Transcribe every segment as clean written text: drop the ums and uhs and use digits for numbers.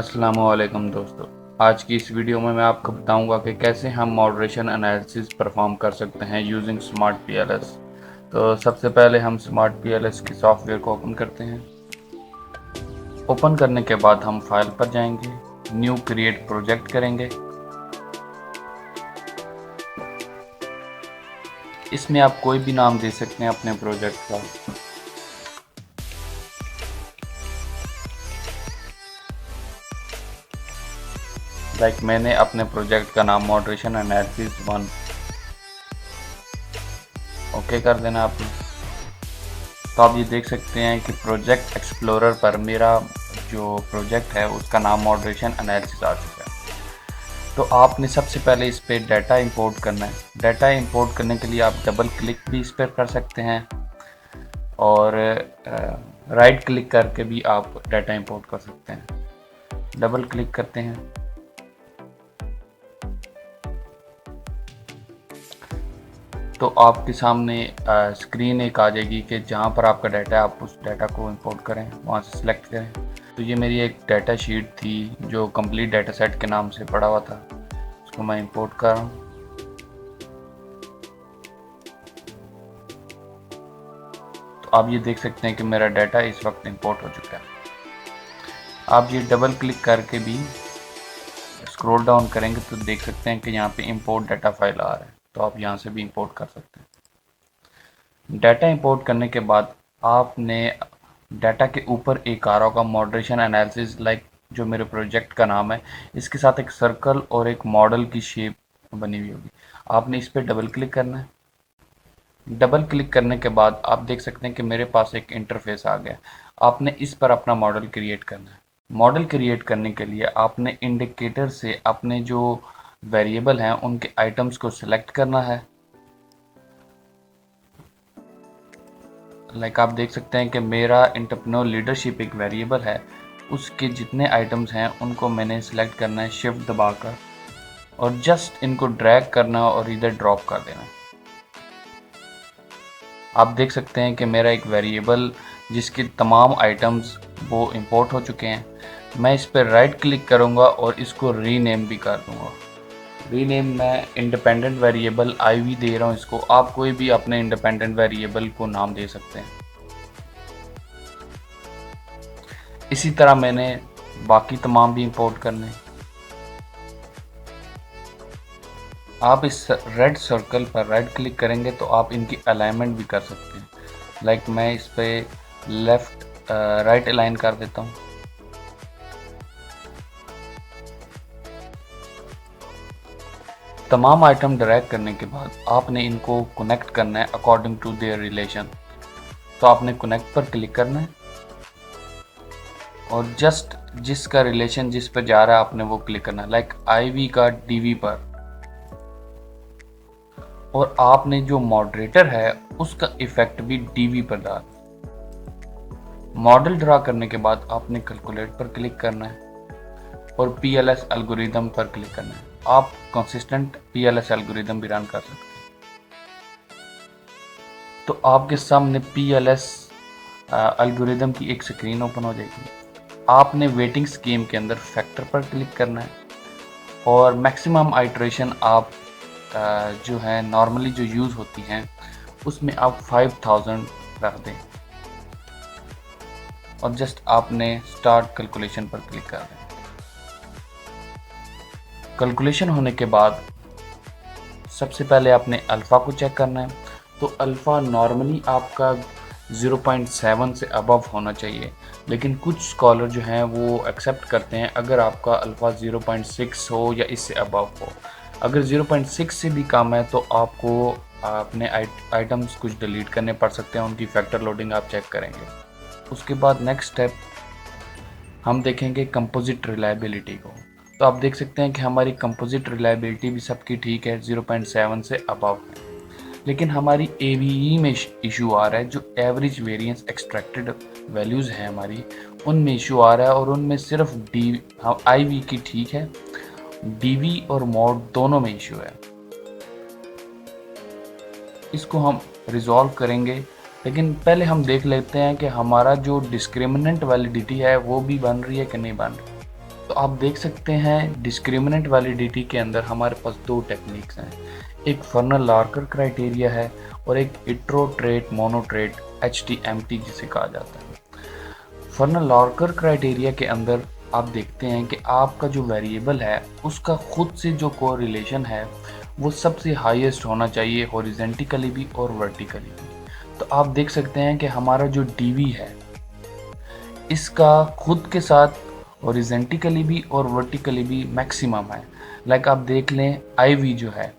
अस्सलामुअलैकुम दोस्तों। आज की इस वीडियो में मैं आपको बताऊंगा कि कैसे हम मॉडरेशन एनालिसिस परफॉर्म कर सकते हैं यूजिंग स्मार्ट पीएलएस। तो सबसे पहले हम स्मार्ट पीएलएस के सॉफ्टवेयर को ओपन करते हैं। ओपन करने के बाद हम फाइल पर जाएंगे, न्यू क्रिएट प्रोजेक्ट करेंगे। इसमें आप कोई भी नाम दे सकते हैं अपने प्रोजेक्ट का। मैंने अपने प्रोजेक्ट का नाम मॉडरेशन एनालिसिस 1 ओके कर देना आपने। तो आप ये देख सकते हैं कि प्रोजेक्ट एक्सप्लोरर पर मेरा जो प्रोजेक्ट है उसका नाम मॉडरेशन एनालिसिस आ चुका है। तो आपने सबसे पहले इस पर डाटा इंपोर्ट करना है। डाटा इंपोर्ट करने के लिए आप डबल क्लिक भी इस पर कर सकते हैं और राइट क्लिक करके भी आप डाटा इंपोर्ट कर सकते हैं। डबल क्लिक करते हैं तो आपके सामने स्क्रीन एक आ जाएगी कि जहाँ पर आपका डाटा है आप उस डाटा को इंपोर्ट करें, वहाँ से सिलेक्ट करें। तो ये मेरी एक डाटा शीट थी जो कंप्लीट डाटा सेट के नाम से पड़ा हुआ था, उसको मैं इंपोर्ट कर रहा हूँ। तो आप ये देख सकते हैं कि मेरा डाटा इस वक्त इंपोर्ट हो चुका है। आप ये डबल क्लिक करके भी स्क्रॉल डाउन करेंगे तो देख सकते हैं कि यहाँ पे इंपोर्ट डाटा फाइल आ रहा है, तो आप यहाँ से भी इंपोर्ट कर सकते हैं। डाटा इंपोर्ट करने के बाद आपने डाटा के ऊपर एक आ रहा होगा मॉडरेशन एनालिसिस, जो मेरे प्रोजेक्ट का नाम है, इसके साथ एक सर्कल और एक मॉडल की शेप बनी हुई होगी। आपने इस पर डबल क्लिक करना है। डबल क्लिक करने के बाद आप देख सकते हैं कि मेरे पास एक इंटरफेस आ गया। आपने इस पर अपना मॉडल क्रिएट करना है। मॉडल क्रिएट करने के लिए आपने इंडिकेटर से अपने जो वेरिएबल हैं उनके आइटम्स को सिलेक्ट करना है। आप देख सकते हैं कि मेरा एंटरप्रेन्योर लीडरशिप एक वेरिएबल है, उसके जितने आइटम्स हैं उनको मैंने सिलेक्ट करना है शिफ्ट दबाकर, और जस्ट इनको ड्रैग करना और इधर ड्रॉप कर देना। आप देख सकते हैं कि मेरा एक वेरिएबल जिसके तमाम आइटम्स वो इंपोर्ट हो चुके हैं। मैं इस पर राइट क्लिक करूंगा और इसको रीनेम भी कर दूंगा। रीनेम मैं इंडिपेंडेंट वेरिएबल IV दे रहा हूँ इसको। आप कोई भी अपने इंडिपेंडेंट वेरिएबल को नाम दे सकते हैं। इसी तरह मैंने बाकी तमाम भी इंपोर्ट करने। आप इस रेड सर्कल पर राइट क्लिक करेंगे तो आप इनकी अलाइनमेंट भी कर सकते हैं। मैं इस पे लेफ्ट राइट अलाइन कर देता हूँ। तमाम आइटम ड्रैग करने के बाद आपने इनको कनेक्ट करना है अकॉर्डिंग टू देयर रिलेशन। तो आपने कनेक्ट पर क्लिक करना है और जस्ट जिसका रिलेशन जिस पर जा रहा है आपने वो क्लिक करना है, IV का DV पर। और आपने जो मॉडरेटर है उसका इफेक्ट भी DV पर डाल। मॉडल ड्रा करने के बाद आपने कैलकुलेट पर क्लिक करना है और PLS एल्गोरिदम पर क्लिक करना है। आप कंसिस्टेंट PLS एल्गोरिदम भी रन कर सकते हैं। तो आपके सामने PLS एल्गोरिदम की एक स्क्रीन ओपन हो जाएगी। आपने वेटिंग स्कीम के अंदर फैक्टर पर क्लिक करना है और मैक्सिमम आइटरेशन आप जो है नॉर्मली जो यूज़ होती हैं उसमें आप 5000 रख दें और जस्ट आपने स्टार्ट कैलकुलेशन पर क्लिक कर दें। कैलकुलेशन होने के बाद सबसे पहले आपने अल्फ़ा को चेक करना है। तो अल्फ़ा नॉर्मली आपका 0.7 से अबव होना चाहिए, लेकिन कुछ स्कॉलर जो हैं वो एक्सेप्ट करते हैं अगर आपका अल्फ़ा 0.6 हो या इससे अबव हो। अगर 0.6 से भी कम है तो आपको अपने आइटम्स कुछ डिलीट करने पड़ सकते हैं, उनकी फैक्टर लोडिंग आप चेक करेंगे। उसके बाद नेक्स्ट स्टेप हम देखेंगे कंपोजिट रिलायबिलिटी को। तो आप देख सकते हैं कि हमारी कंपोजिट रिलायबिलिटी भी सबकी ठीक है, 0.7 से अबव है, लेकिन हमारी AVE में इशू आ रहा है। जो एवरेज वेरिएंस एक्सट्रैक्टेड वैल्यूज़ हैं हमारी, उनमें इशू आ रहा है और उनमें सिर्फ IV की ठीक है, DV और मोड दोनों में इशू है। इसको हम रिजॉल्व करेंगे, लेकिन पहले हम देख लेते हैं कि हमारा जो डिस्क्रिमिनेंट वैलिडिटी है वो भी बन रही है कि नहीं बन रही। तो आप देख सकते हैं डिस्क्रिमिनेंट वैलिडिटी के अंदर हमारे पास दो टेक्निक्स हैं, एक फर्नल लार्कर क्राइटेरिया है और एक इट्रो-ट्रेट मोनो-ट्रेट HTMT जिसे कहा जाता है। फर्नल लार्कर क्राइटेरिया के अंदर आप देखते हैं कि आपका जो वेरिएबल है उसका खुद से जो कोरिलेशन है वो सबसे हाईएस्ट होना चाहिए, हॉरिजेंटली भी और वर्टिकली भी। तो आप देख सकते हैं कि हमारा जो डीवी है इसका खुद के साथ हॉरिजेंटली भी और वर्टिकली भी मैक्सिमम है। लाइक आप देख लें IV जो है,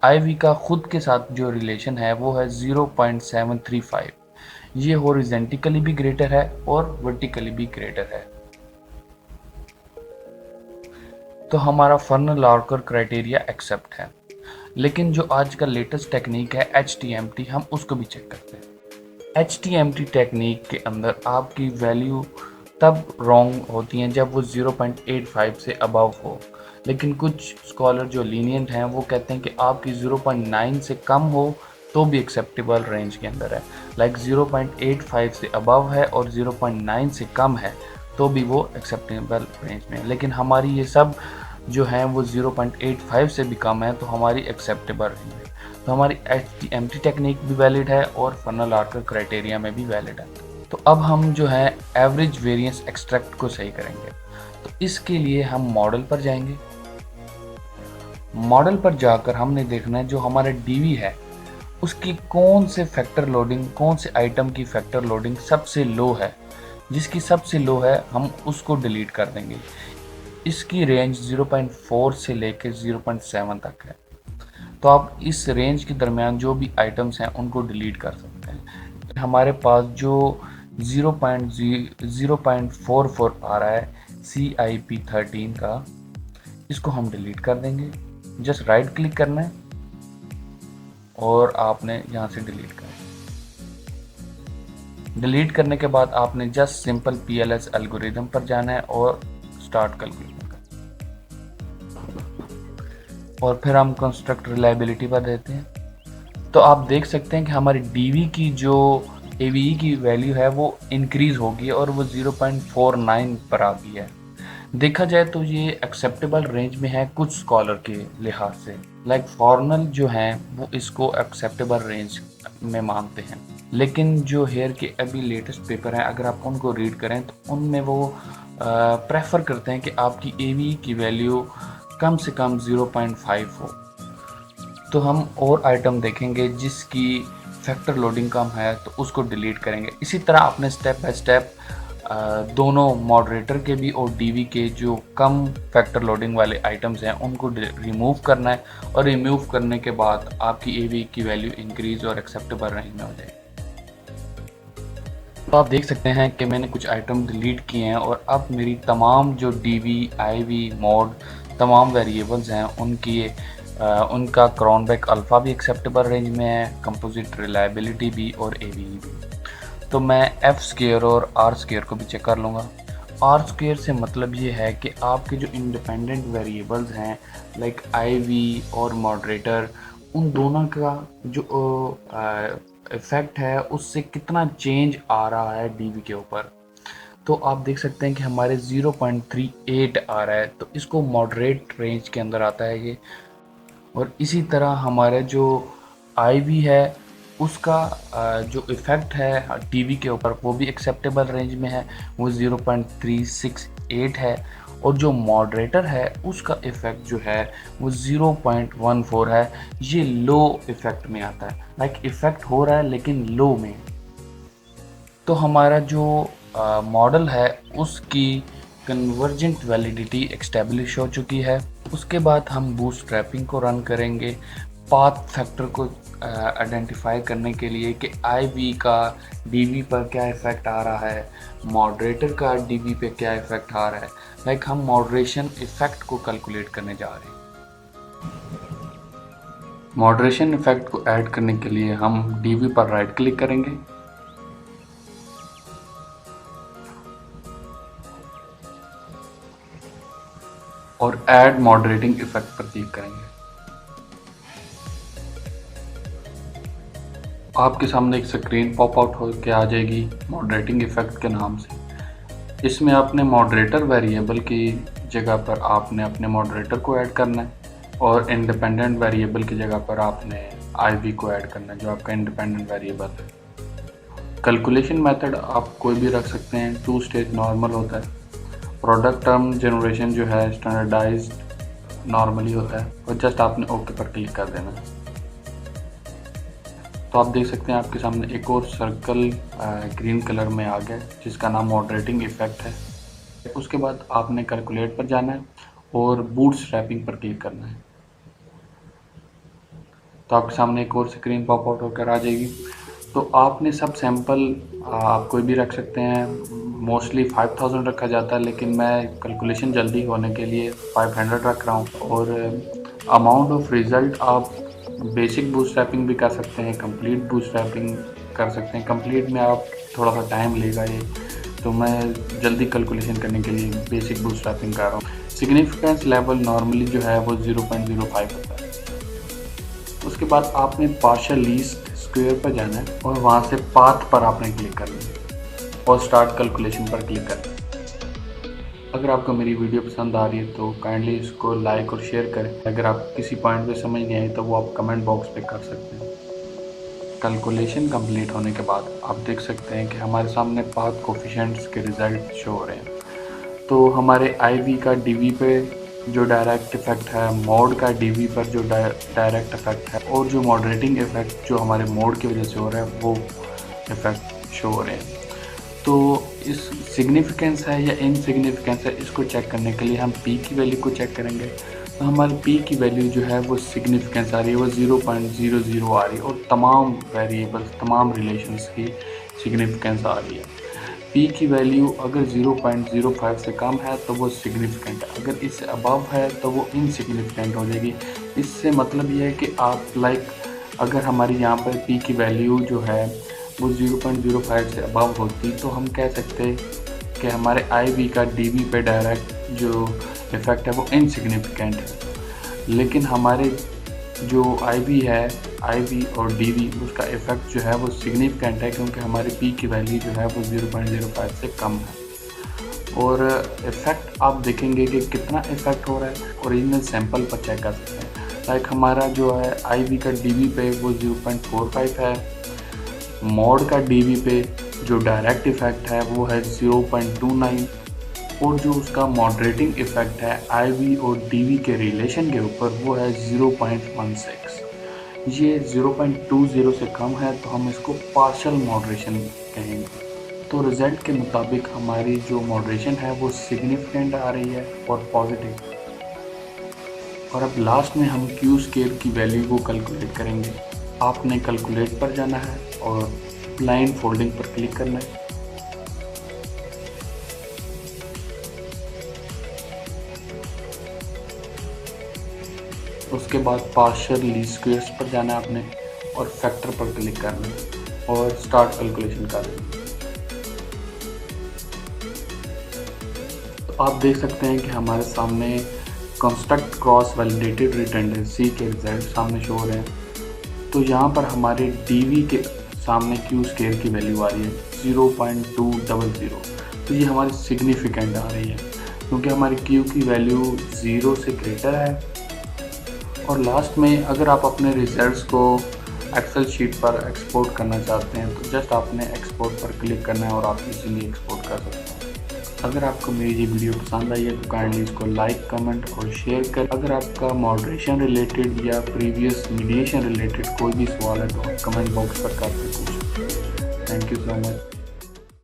IV का खुद के साथ जो रिलेशन है वो है 0.735। ये हॉरिजेंटली भी ग्रेटर है और वर्टिकली भी ग्रेटर है। तो हमारा फर्नल लार्कर क्राइटेरिया एक्सेप्ट है। लेकिन जो आज का लेटेस्ट टेक्निक है HTMT, हम उसको भी चेक करते हैं। HTMT टेक्निक के अंदर आपकी वैल्यू तब रॉन्ग होती हैं जब वो 0.85 से अबव हो, लेकिन कुछ स्कॉलर जो लीनियंट हैं वो कहते हैं कि आपकी 0.9 से कम हो तो भी एक्सेप्टेबल रेंज के अंदर है। लाइक 0.85 से अबव है और 0.9 से कम है तो भी वो एक्सेप्टेबल रेंज में है। लेकिन हमारी ये सब जो हैं वो 0.85 से भी कम है तो हमारी एक्सेप्टेबल रेंज है। तो हमारी HTMT टेक्निक भी वैलिड है और फर्नल लार्कर क्राइटेरिया में भी वैलिड है। तो अब हम जो है एवरेज वेरिएंस एक्सट्रैक्ट को सही करेंगे। तो इसके लिए हम मॉडल पर जाएंगे। मॉडल पर जाकर हमने देखना है जो हमारा डीवी है उसकी कौन से फैक्टर लोडिंग, कौन से आइटम की फैक्टर लोडिंग सबसे लो है। जिसकी सबसे लो है हम उसको डिलीट कर देंगे। इसकी रेंज 0.4 से लेकर 0.7 तक है। तो आप इस रेंज के दरमियान जो भी आइटम्स हैं उनको डिलीट कर सकते हैं। हमारे पास जो 0.44 आ रहा है CIP13 का, इसको हम डिलीट कर देंगे। जस्ट राइट क्लिक करना है और आपने यहाँ से डिलीट करना है। डिलीट करने के बाद आपने जस्ट सिंपल PLS एल्गोरिदम पर जाना है और स्टार्ट कैलकुलेशन का, और फिर हम कंस्ट्रक्ट रिलायबिलिटी पर देते हैं। तो आप देख सकते हैं कि हमारी डीवी की जो AVE की वैल्यू है वो इंक्रीज होगी और वो 0.49 पर आ गई है। देखा जाए तो ये एक्सेप्टेबल रेंज में है कुछ स्कॉलर के लिहाज से। लाइक फॉर्नल जो हैं वो इसको एक्सेप्टेबल रेंज में मानते हैं, लेकिन जो हेयर के अभी लेटेस्ट पेपर हैं अगर आप उनको रीड करें तो उनमें वो प्रेफर करते हैं कि आपकी AVE की वैल्यू कम से कम 0.5 हो। तो हम और आइटम देखेंगे जिसकी फैक्टर लोडिंग कम है तो उसको डिलीट करेंगे। इसी तरह आपने स्टेप बाय स्टेप दोनों मॉडरेटर के भी और डीवी के जो कम फैक्टर लोडिंग वाले आइटम्स हैं उनको रिमूव करना है, और रिमूव करने के बाद आपकी AVE की वैल्यू इंक्रीज और एक्सेप्टेबल रेंज में हो जाएगी। तो आप देख सकते हैं कि मैंने कुछ आइटम डिलीट किए हैं और अब मेरी तमाम जो DV, IV, मोड तमाम वेरिएबल्स हैं उनका क्रोनबेक अल्फ़ा भी एक्सेप्टेबल रेंज में है, कंपोजिट रिलायबिलिटी भी और AVE भी। तो मैं F स्क्वायर और R स्क्वायर को भी चेक कर लूँगा। R स्क्वायर से मतलब ये है कि आपके जो इंडिपेंडेंट वेरिएबल्स हैं लाइक IV और मॉडरेटर, उन दोनों का जो इफ़ेक्ट है उससे कितना चेंज आ रहा है DV के ऊपर। तो आप देख सकते हैं कि हमारे 0.38 आ रहा है तो इसको मॉडरेट रेंज के अंदर आता है ये। और इसी तरह हमारा जो IV है उसका जो इफ़ेक्ट है DV के ऊपर वो भी एक्सेप्टेबल रेंज में है, वो 0.368 है। और जो मॉडरेटर है उसका इफ़ेक्ट जो है वो 0.14 है। ये लो इफ़ेक्ट में आता है, लाइक इफ़ेक्ट हो रहा है लेकिन लो में। तो हमारा जो मॉडल है उसकी कन्वर्जेंट वैलिडिटी एस्टेब्लिश हो चुकी है। उसके बाद हम बूटस्ट्रैपिंग को रन करेंगे पाथ फैक्टर को आइडेंटिफाई करने के लिए कि IV का DV पर क्या इफ़ेक्ट आ रहा है, मॉडरेटर का DV पे क्या इफ़ेक्ट आ रहा है। लाइक हम मॉडरेशन इफ़ेक्ट को कैलकुलेट करने जा रहे हैं। मॉडरेशन इफ़ेक्ट को ऐड करने के लिए हम DV पर राइट क्लिक करेंगे और ऐड मॉडरेटिंग इफ़ेक्ट पर क्लिक करेंगे। आपके सामने एक स्क्रीन पॉप आउट हो के आ जाएगी मॉडरेटिंग इफ़ेक्ट के नाम से। इसमें आपने मॉडरेटर वेरिएबल की जगह पर आपने अपने मॉडरेटर को ऐड करना है और इंडिपेंडेंट वेरिएबल की जगह पर आपने IV को ऐड करना है, जो आपका इंडिपेंडेंट वेरिएबल है। कैलकुलेशन मेथड आप कोई भी रख सकते हैं, 2 स्टेज नॉर्मल होता है। प्रोडक्ट टर्म जनरेशन जो है स्टैंडर्डाइज्ड नॉर्मली होता है और जस्ट आपने ओके पर क्लिक कर देना है। तो आप देख सकते हैं आपके सामने एक और सर्कल ग्रीन कलर में आ गया जिसका नाम मॉडरेटिंग इफेक्ट है। उसके बाद आपने कैलकुलेट पर जाना है और बूटस्ट्रैपिंग पर क्लिक करना है। तो आपके सामने एक और स्क्रीन पॉप आउट होकर आ जाएगी। तो आपने सब सैंपल आप कोई भी रख सकते हैं, मोस्टली 5000 रखा जाता है, लेकिन मैं कैलकुलेशन जल्दी होने के लिए 500 रख रहा हूँ। और अमाउंट ऑफ रिज़ल्ट आप बेसिक बूटस्ट्रैपिंग भी कर सकते हैं, कंप्लीट बूटस्ट्रैपिंग कर सकते हैं। कंप्लीट में आप थोड़ा सा टाइम लेगा ये, तो मैं जल्दी कैलकुलेशन करने के लिए बेसिक बूटस्ट्रैपिंग कर रहा हूँ। सिग्निफिकेंस लेवल नॉर्मली जो है वो 0.05 होता है। उसके बाद आपने पार्शियल लीस्ट स्क्वायर पर जाना है और वहाँ से पाथ पर आपने क्लिक करना है और स्टार्ट कैलकुलेशन पर क्लिक करना है। अगर आपको मेरी वीडियो पसंद आ रही है तो काइंडली इसको लाइक और शेयर करें। अगर आप किसी पॉइंट पे समझ नहीं आई तो वो आप कमेंट बॉक्स पे कर सकते हैं। कैलकुलेशन कंप्लीट होने के बाद आप देख सकते हैं कि हमारे सामने पाथ कोफिशिएंट्स के रिज़ल्ट शो हो रहे हैं। तो हमारे IV का DV पे जो डायरेक्ट इफेक्ट है, मोड का DV पर जो डायरेक्ट इफेक्ट है, और जो मॉडरेटिंग इफेक्ट जो हमारे मोड की वजह से हो रहा है वो इफेक्ट शो हो रहे हैं। तो इस सिग्निफिकेंस है या इनसिग्निफिकेंस है, इसको चेक करने के लिए हम P की वैल्यू को चेक करेंगे। तो हमारी P की वैल्यू जो है वो सिग्निफिकेंस आ रही है, वो 0.00 आ रही है और तमाम वेरिएबल्स, तमाम रिलेशंस की सिग्निफिकेंस आ रही है। P की वैल्यू अगर 0.05 से कम है तो वो सिग्निफिकेंट है, अगर इससे अबव है तो वो इनसिग्निफिकेंट हो जाएगी। इससे मतलब ये है कि आप अगर हमारी यहाँ पर P की वैल्यू जो है वो 0.05 से अबव होती तो हम कह सकते कि हमारे IV का DV पे डायरेक्ट जो इफ़ेक्ट है वो इनसिग्निफिकेंट है। लेकिन हमारे जो IV है, IV और DV, उसका इफ़ेक्ट जो है वो सिग्निफिकेंट है, क्योंकि हमारे P की वैल्यू जो है वो 0.05 से कम है। और इफ़ेक्ट आप देखेंगे कि कितना इफ़ेक्ट हो रहा है, ओरिजिनल सैंपल पर चेक कर सकते हैं। लाइक हमारा जो है IV का DV पे वो 0.45 है, मोड का DV पे जो डायरेक्ट इफ़ेक्ट है वो है 0.29, और जो उसका मॉडरेटिंग इफ़ेक्ट है IV और DV के रिलेशन के ऊपर वो है 0.16। ये 0.20 से कम है तो हम इसको पार्शियल मॉडरेशन कहेंगे। तो रिज़ल्ट के मुताबिक हमारी जो मॉडरेशन है वो सिग्निफिकेंट आ रही है और पॉजिटिव। और अब लास्ट में हम Q स्केल की वैल्यू को कैलकुलेट करेंगे। आपने कैलकुलेट पर जाना है और लाइन फोल्डिंग पर क्लिक करना है। उसके बाद पार्शियल लीस्ट स्क्वायर्स पर जाना है आपने और फैक्टर पर क्लिक करना है और स्टार्ट कैलकुलेशन कर देना। तो आप देख सकते हैं कि हमारे सामने कंस्ट्रक्ट क्रॉस वैलिडेटेड रिडंडेंसी के रिजल्ट सामने शो हो रहे हैं। तो यहाँ पर हमारे DV के सामने Q स्केल की वैल्यू आ रही है 0.200। तो ये हमारी सिग्निफिकेंट आ रही है क्योंकि हमारी Q की वैल्यू 0 से ग्रेटर है। और लास्ट में अगर आप अपने रिजल्ट्स को एक्सेल शीट पर एक्सपोर्ट करना चाहते हैं तो जस्ट आपने एक्सपोर्ट पर क्लिक करना है और आप इजीली एक्सपोर्ट कर सकते हैं। अगर आपको मेरी ये वीडियो पसंद आई है तो काइंडली इसको लाइक, कमेंट और शेयर कर। अगर आपका मॉडरेशन रिलेटेड या प्रीवियस मीडिएशन रिलेटेड कोई भी सवाल है तो आप कमेंट बॉक्स पर करके पूछ सकते हैं। Thank you so much.